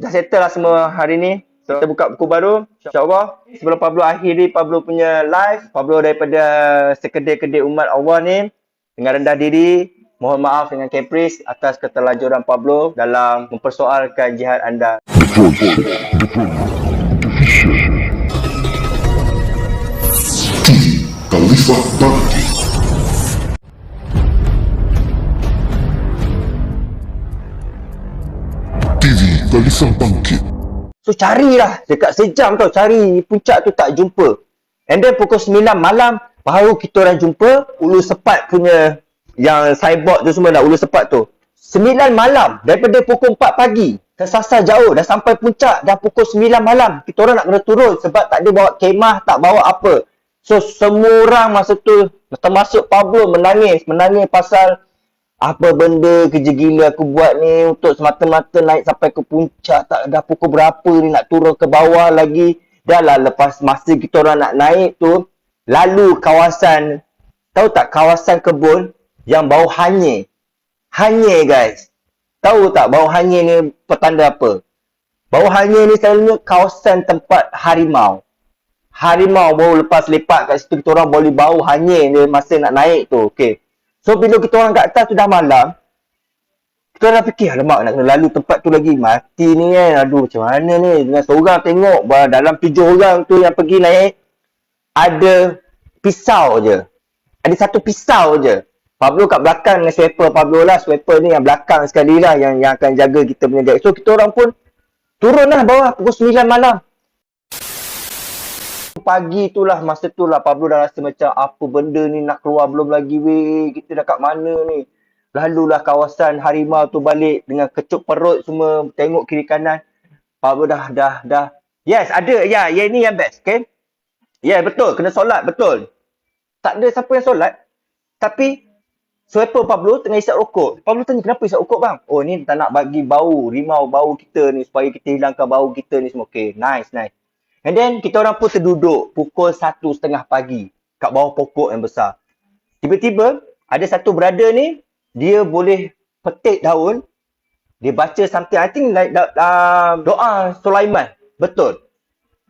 dah settle lah semua hari ni. So, kita buka buku baru, insyaAllah. Sebelum Pablo akhiri Pablo punya live, Pablo daripada sekedar-kedai umat Allah ni, dengan rendah diri, mohon maaf dengan Caprice atas keterlanjuran Pablo dalam mempersoalkan jihad anda. Khalifah Bangkit. TV Khalifah Bangkit. So carilah dekat sejam tau, cari puncak tu tak jumpa. And then pukul 9 malam baru kita orang jumpa Ulu Sepat punya yang cyborg tu semua dah Ulu Sepat tu. 9 malam daripada pukul 4 pagi. Tersasar jauh dah sampai puncak dah pukul 9 malam. Kita orang nak kena turun sebab tak ada bawa kemah, tak bawa apa. So semua orang masa tu termasuk Pablo menangis pasal apa benda kerja gila aku buat ni untuk semata-mata naik sampai ke puncak. Tak dah pukul berapa ni nak turun ke bawah lagi. Dah lah lepas masa kita orang nak naik tu, lalu kawasan, tahu tak kawasan kebun yang bau hanyir. Hanyir guys. Tahu tak bau hanyir ni petanda apa? Bau hanyir ni selalunya kawasan tempat harimau. Harimau baru lepas lepak kat situ, kita orang boleh bau hanyir ni masa nak naik tu. Okay. So bila kita orang kat atas tu dah malam, kita orang fikir, alamak nak kena lalu tempat tu lagi, mati ni kan, aduh macam mana ni, dengan seorang tengok, dalam 7 orang tu yang pergi naik, ada pisau je. Ada satu pisau je. Pablo kat belakang dengan sweeper Pablo lah, sweeper ni yang belakang sekali lah, yang akan jaga kita punya guide. So kita orang pun turun lah bawah pukul 9 malam. Pagi tu lah, masa tu lah Pablo dah rasa macam apa benda ni nak keluar belum lagi weh, kita dah kat mana ni. Lalulah kawasan harimau tu balik dengan kecup perut semua, tengok kiri kanan. Pablo dah. Yes, ada. Ya, ini yang best, okay? Ya, betul. Kena solat, betul. Tak ada siapa yang solat. Tapi, sweeper Pablo tengah isap rokok. Pablo tanya, kenapa isap rokok bang? Oh, ni tak nak bagi bau, rimau bau kita ni, supaya kita hilangkan bau kita ni semua. Okay, nice. And then, kita orang pun terduduk pukul 1:30 pagi kat bawah pokok yang besar. Tiba-tiba, ada satu brother ni, dia boleh petik daun, dia baca something, I think like doa Sulaiman. Betul.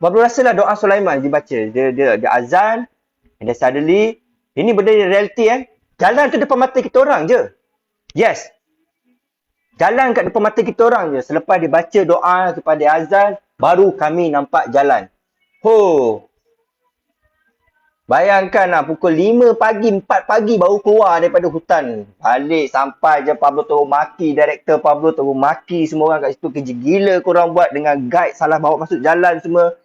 Pablo rasalah doa Sulaiman dibaca. Dia azan, and then suddenly, ini benda reality jalan tu depan mata kita orang je. Yes. Jalan kat depan mata kita orang je. Selepas dia baca doa kepada azan, baru kami nampak jalan. Bayangkan lah, pukul 5 pagi, 4 pagi baru keluar daripada hutan. Balik sampai je Pablo terus maki, director Pablo terus maki semua orang kat situ. Kerja gila korang buat dengan guide salah bawa masuk jalan semua.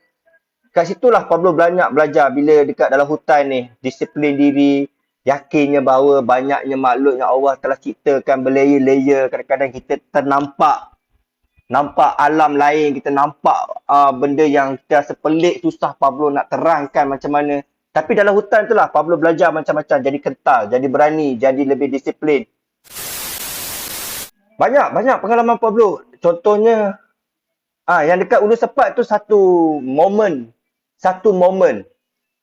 Kat situlah Pablo banyak belajar bila dekat dalam hutan ni. Disiplin diri, yakinnya bahawa banyaknya makhluk yang Allah telah ciptakan berlayer-layer. Kadang-kadang kita nampak alam lain, kita nampak benda yang kita rasa pelik, susah Pablo nak terangkan macam mana. Tapi dalam hutan tu lah Pablo belajar macam-macam, jadi kental, jadi berani, jadi lebih disiplin. Banyak pengalaman Pablo. Contohnya, yang dekat Ulu Sepat tu satu momen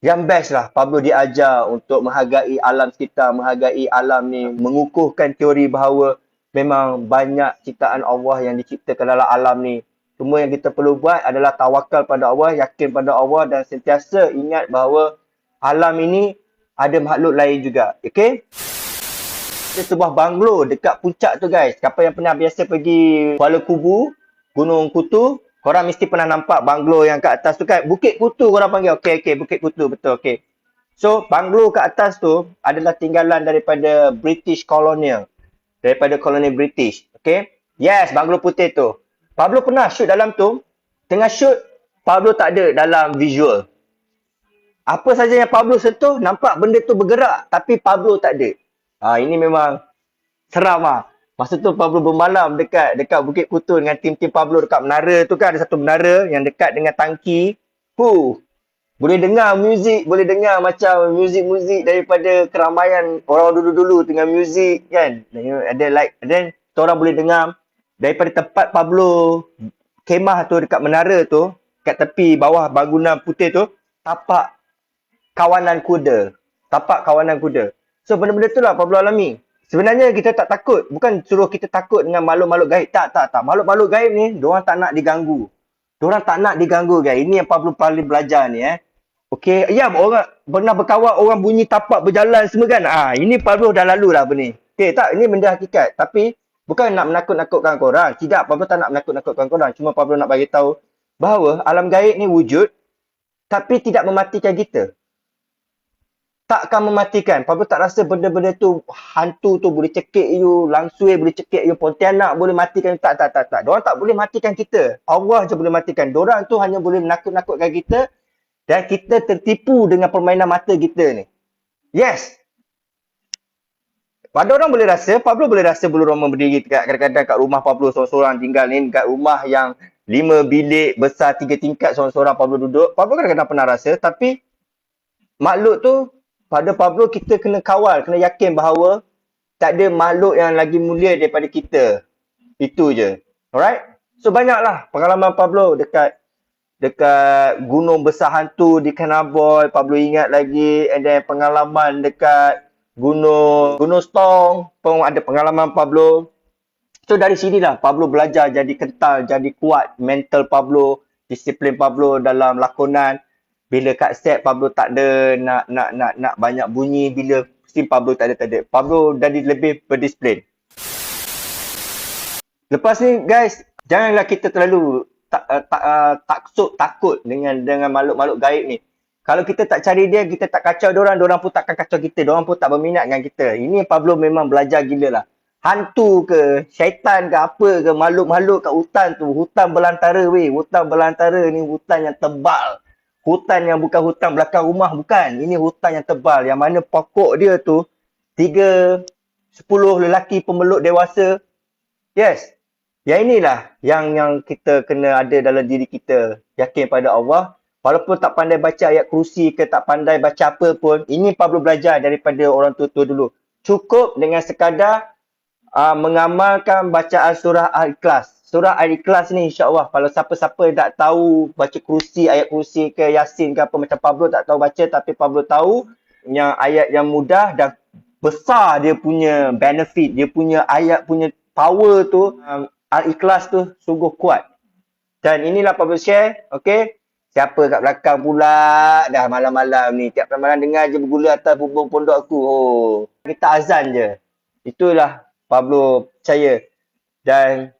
yang best lah. Pablo diajar untuk menghargai alam sekitar, menghargai alam ni, mengukuhkan teori bahawa memang banyak ciptaan Allah yang diciptakan dalam alam ni. Semua yang kita perlu buat adalah tawakal pada Allah, yakin pada Allah dan sentiasa ingat bahawa alam ini ada makhluk lain juga. Okay? Ada sebuah banglo dekat puncak tu guys. Siapa yang pernah biasa pergi Kuala Kubu, Gunung Kutu, korang mesti pernah nampak banglo yang kat atas tu kan. Bukit Kutu korang panggil. Okay, Bukit Kutu, betul. Okay. So, banglo kat atas tu adalah tinggalan daripada British Colonial. Daripada koloni British. Okay? Yes, banglo putih tu. Pablo pernah shoot dalam tu. Tengah shoot, Pablo tak ada dalam visual. Apa saja yang Pablo sentuh, nampak benda tu bergerak. Tapi Pablo tak ada. Ini memang seram lah. Masa tu Pablo bermalam dekat Bukit Kutu dengan tim-tim Pablo dekat menara tu kan. Ada satu menara yang dekat dengan tangki. Boleh dengar muzik, boleh dengar macam muzik-muzik daripada keramaian orang dulu-dulu dengan muzik kan. Ada like, then kita orang boleh dengar daripada tempat Pablo kemah tu dekat menara tu, kat tepi bawah bangunan putih tu, tapak kawanan kuda. So benda-benda tu lah Pablo alami. Sebenarnya kita tak takut. Bukan suruh kita takut dengan makhluk-makhluk gaib. Tak. Makhluk-makhluk gaib ni, diorang tak nak diganggu. Diorang tak nak diganggu, guys. Ini yang Pablo paling belajar ni, Okey, ya, orang pernah berkawal, orang bunyi tapak berjalan semua kan. Ini Pablo dah lalu dah apa ni. Okey, tak, ini benda hakikat. Tapi, bukan nak menakut-nakutkan korang. Tidak, Pablo tak nak menakut-nakutkan korang. Cuma Pablo nak bagi tahu bahawa alam gaib ni wujud, tapi tidak mematikan kita. Takkan mematikan. Pablo tak rasa benda-benda tu, hantu tu boleh cekik you, langsui boleh cekik you, pontianak boleh matikan. Tak. Diorang tak boleh matikan kita. Allah je boleh matikan. Diorang tu hanya boleh menakut-nakutkan kita dan kita tertipu dengan permainan mata kita ni. Yes. Pada orang boleh rasa, Pablo boleh rasa bulu roma berdiri kadang-kadang kat rumah Pablo seorang-seorang tinggal ni, kat rumah yang 5 bilik besar 3 tingkat seorang-seorang Pablo duduk. Pablo kadang-kadang pernah rasa, tapi makhluk tu pada Pablo kita kena kawal, kena yakin bahawa tak ada makhluk yang lagi mulia daripada kita. Itu je. Alright? So banyaklah pengalaman Pablo dekat gunung besar hantu di Kanaboy. Pablo ingat lagi. And then pengalaman dekat gunung Stong pun ada pengalaman Pablo. So dari sinilah Pablo belajar jadi kental, jadi kuat mental Pablo, disiplin Pablo dalam lakonan. Bila kat set Pablo tak ada nak banyak bunyi, bila scene Pablo tak ada. Pablo jadi lebih berdisiplin. Lepas ni guys, janganlah kita terlalu takut dengan makhluk-makhluk gaib ni. Kalau kita tak cari dia, kita tak kacau diorang pun takkan kacau kita. Diorang pun tak berminat dengan kita. Ini Pablo memang belajar gila lah. Hantu ke, syaitan ke apa ke, makhluk-makhluk kat hutan tu. Hutan belantara weh. Hutan belantara ni hutan yang tebal. Hutan yang bukan hutan belakang rumah, bukan. Ini hutan yang tebal. Yang mana pokok dia tu 10 lelaki pemeluk dewasa. Yes. Yang inilah yang kita kena ada dalam diri kita. Yakin pada Allah. Walaupun tak pandai baca ayat kursi ke, tak pandai baca apa pun. Ini Pablo belajar daripada orang tua-tua dulu. Cukup dengan sekadar mengamalkan bacaan surah Al-Ikhlas. Surah Al-Ikhlas ni insya-Allah kalau siapa-siapa tak tahu baca kursi, ayat kursi ke Yasin ke apa macam Pablo tak tahu baca, tapi Pablo tahu yang ayat yang mudah dan besar dia punya benefit, dia punya ayat punya power tu, Al-Ikhlas tu sungguh kuat. Dan inilah Pablo share, okey. Siapa kat belakang pula dah malam-malam ni, tiap malam dengar je bergula atas bumbung pondok aku. Kita azan je. Itulah Pablo percaya. Dan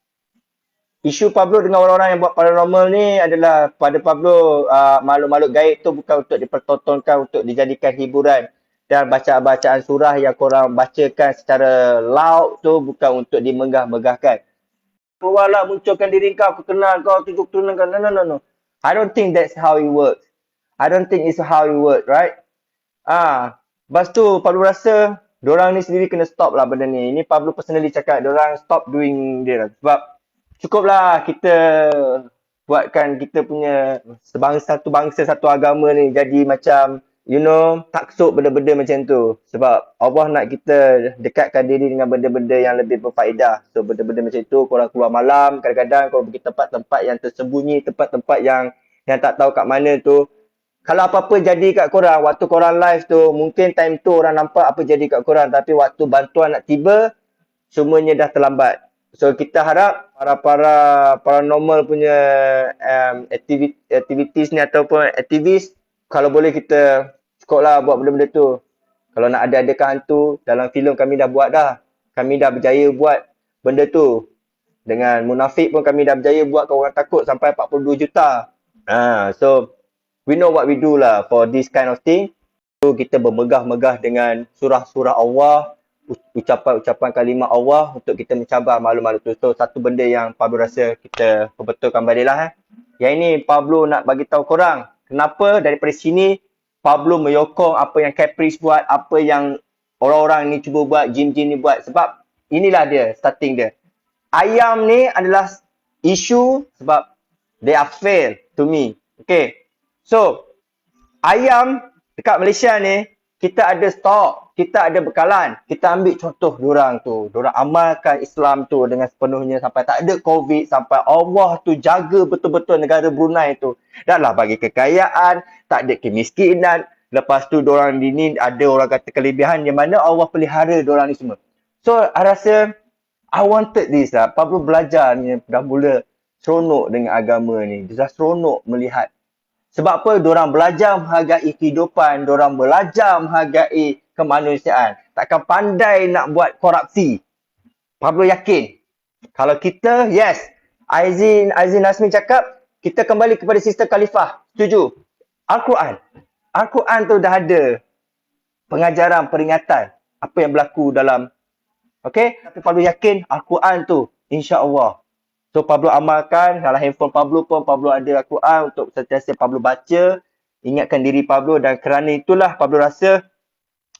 isu Pablo dengan orang-orang yang buat paranormal ni adalah pada Pablo makhluk-makhluk gaib tu bukan untuk dipertontonkan, untuk dijadikan hiburan. Dan bacaan-bacaan surah yang korang bacakan secara loud tu bukan untuk dimenggah-megahkan. Keluarlah munculkan diri kau, aku kenal kau, tunjuk turunan kau. No. I don't think that's how it works. I don't think it's how it works, right? Lepas tu Pablo rasa diorang ni sendiri kena stop lah benda ni. Ini Pablo personally cakap, diorang stop doing dia. Sebab cukuplah kita buatkan kita punya satu bangsa, satu agama ni jadi macam, taksub benda-benda macam tu. Sebab Allah nak kita dekatkan diri dengan benda-benda yang lebih berfaedah. So benda-benda macam tu, korang keluar malam, kadang-kadang korang pergi tempat-tempat yang tersembunyi, tempat-tempat yang tak tahu kat mana tu. Kalau apa-apa jadi kat korang, waktu korang live tu, mungkin time tu orang nampak apa jadi kat korang. Tapi waktu bantuan nak tiba, semuanya dah terlambat. So kita harap para paranormal punya activities ni ataupun aktivis, kalau boleh kita cukuplah buat benda-benda tu. Kalau nak ada-adakan hantu, dalam filem kami dah buat dah. Kami dah berjaya buat benda tu. Dengan munafik pun kami dah berjaya buat kalau orang takut sampai 42 juta. So we know what we do lah for this kind of thing. So kita bermegah-megah dengan surah-surah Allah, ucapan-ucapan kalimah Allah untuk kita mencabar makhluk-makhluk tu. So satu benda yang Pablo rasa kita perbetulkan balik lah. Yang ini Pablo nak bagi tahu korang. Kenapa daripada sini Pablo menyokong apa yang Caprice buat, apa yang orang-orang ni cuba buat, jin-jin ni buat. Sebab inilah dia, starting dia. Ayam ni adalah isu sebab they are fair to me. Okay. So, ayam dekat Malaysia ni, kita ada stok, kita ada bekalan. Kita ambil contoh diorang tu. Diorang amalkan Islam tu dengan sepenuhnya sampai tak ada COVID, sampai Allah tu jaga betul-betul negara Brunei tu. Dah lah bagi kekayaan, tak ada kemiskinan. Lepas tu diorang ni ada orang kata kelebihan yang mana Allah pelihara diorang ni semua. So, I rasa I wanted this lah. Pablo belajar ni dah mula seronok dengan agama ni. Dia dah seronok melihat. Sebab apa? Diorang belajar menghargai kehidupan. Diorang belajar menghargai kemanusiaan. Takkan pandai nak buat korupsi. Pablo yakin. Kalau kita, yes. Aizin Nasmi cakap, kita kembali kepada sistem khalifah. Setuju. Al-Quran. Al-Quran tu dah ada pengajaran, peringatan. Apa yang berlaku dalam. Okay? Tapi Pablo yakin Al-Quran tu. InsyaAllah. So Pablo amalkan. Dalam handphone Pablo pun Pablo ada Al-Quran. Untuk sentiasa Pablo baca. Ingatkan diri Pablo. Dan kerana itulah Pablo rasa.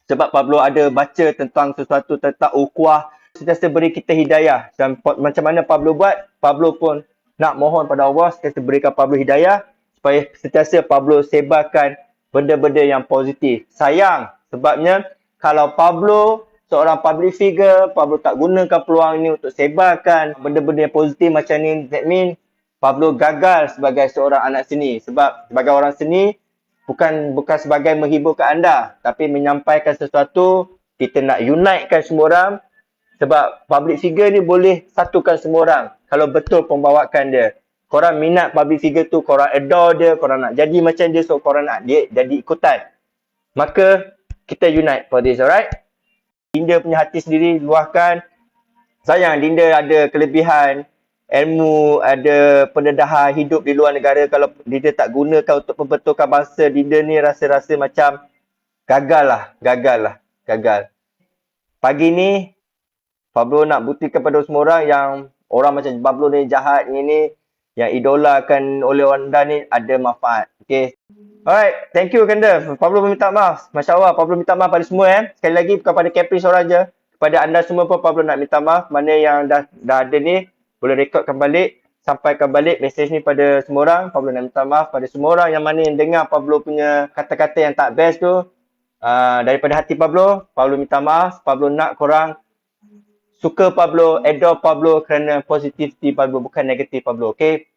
Sebab Pablo ada baca tentang sesuatu tentang ukhuwah. Sentiasa beri kita hidayah. Dan macam mana Pablo buat. Pablo pun nak mohon pada Allah. Sentiasa berikan Pablo hidayah. Supaya sentiasa Pablo sebarkan benda-benda yang positif. Sayang. Sebabnya kalau Pablo seorang public figure, Pablo tak gunakan peluang ini untuk sebarkan benda-benda yang positif macam ni, that mean Pablo gagal sebagai seorang anak seni. Sebab sebagai orang seni, bukan sebagai menghiburkan anda, tapi menyampaikan sesuatu, kita nak unitekan semua orang. Sebab public figure ni boleh satukan semua orang kalau betul pembawakan dia. Korang minat public figure tu, korang adore dia, korang nak jadi macam dia, so korang nak dia jadi ikutan. Maka kita unite for this, alright? Dinda punya hati sendiri luahkan. Sayang, Dinda ada kelebihan ilmu, ada pendedahan hidup di luar negara. Kalau Dinda tak gunakan untuk pembetulkan bangsa, Dinda ni rasa-rasa macam gagal lah. Pagi ni, Pablo nak buktikan kepada semua orang yang orang macam Pablo ni jahat ni, yang idolakan oleh anda ni ada manfaat. Okay. Alright, thank you Kanda. Pablo minta maaf. Masya Allah, Pablo minta maaf pada semua. Sekali lagi, bukan pada Capri seorang je. Kepada anda semua pun Pablo nak minta maaf. Mana yang dah ada ni, boleh rekodkan balik. Sampaikan balik mesej ni pada semua orang. Pablo nak minta maaf pada semua orang yang mana yang dengar Pablo punya kata-kata yang tak best tu. Daripada hati Pablo minta maaf. Pablo nak korang suka Pablo, adore Pablo kerana positivity Pablo, bukan negatif Pablo. Okay?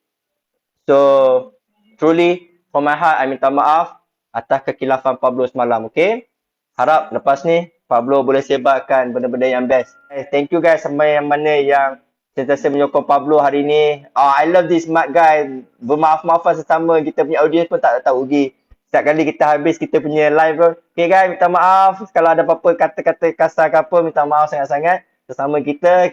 So, truly, from my heart, I minta maaf atas kekilafan Pablo semalam, okay? Harap lepas ni, Pablo boleh sebarkan benda-benda yang best. Thank you guys sama yang mana yang sentiasa menyokong Pablo hari ni. I love this smart guy. Bermaaf-maafan sesama. Kita punya audience pun tak tahu rugi. Setiap kali kita habis kita punya live pun, okay guys, minta maaf. Kalau ada apa-apa kata-kata kasar ke apa, minta maaf sangat-sangat. Sesama kita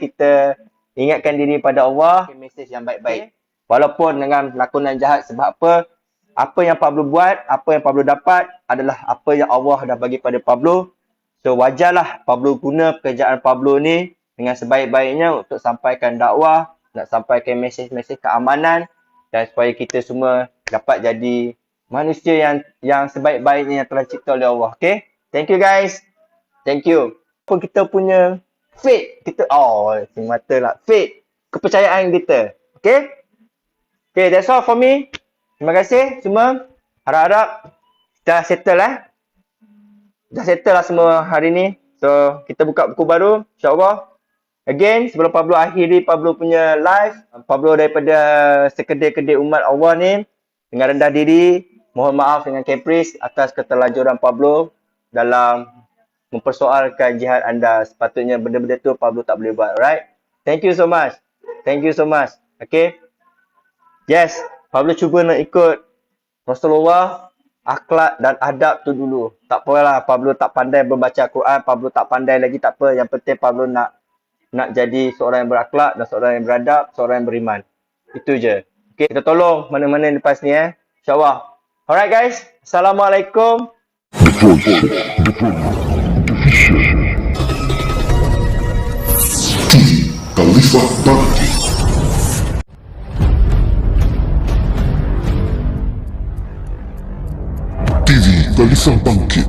ingatkan diri pada Allah. Mesej yang baik-baik. Walaupun dengan lakonan jahat, sebab apa? Apa yang Pablo buat, apa yang Pablo dapat adalah apa yang Allah dah bagi pada Pablo. So wajarlah Pablo guna pekerjaan Pablo ni dengan sebaik-baiknya untuk sampaikan dakwah, nak sampaikan mesej-mesej keamanan dan supaya kita semua dapat jadi manusia yang sebaik-baiknya yang telah cipta oleh Allah. Okay? Thank you guys. Thank you. Apa kita punya faith, kita mata lah. Faith, kepercayaan kita. Okay? Okay, that's all for me. Terima kasih semua. Harap-harap dah settle Dah settle lah semua hari ni. So, kita buka buku baru. InsyaAllah. Again, sebelum Pablo akhiri Pablo punya live. Pablo daripada sekedar-kedar umat Allah ni. Dengan rendah diri. Mohon maaf dengan Caprice atas keterlanjuran Pablo. Dalam mempersoalkan jihad anda. Sepatutnya benda-benda tu Pablo tak boleh buat. Alright? Thank you so much. Thank you so much. Okay? Yes. Pablo cuba nak ikut Rasulullah, akhlak dan adab tu dulu. Tak apalah, Pablo tak pandai membaca Quran, Pablo tak pandai lagi, tak apa. Yang penting Pablo nak jadi seorang yang berakhlak dan seorang yang beradab, seorang yang beriman. Itu je. Okay, kita tolong mana-mana lepas ni InsyaAllah. Alright guys, Assalamualaikum. Khalifah Bangkit. TV Khalifah Bangkit.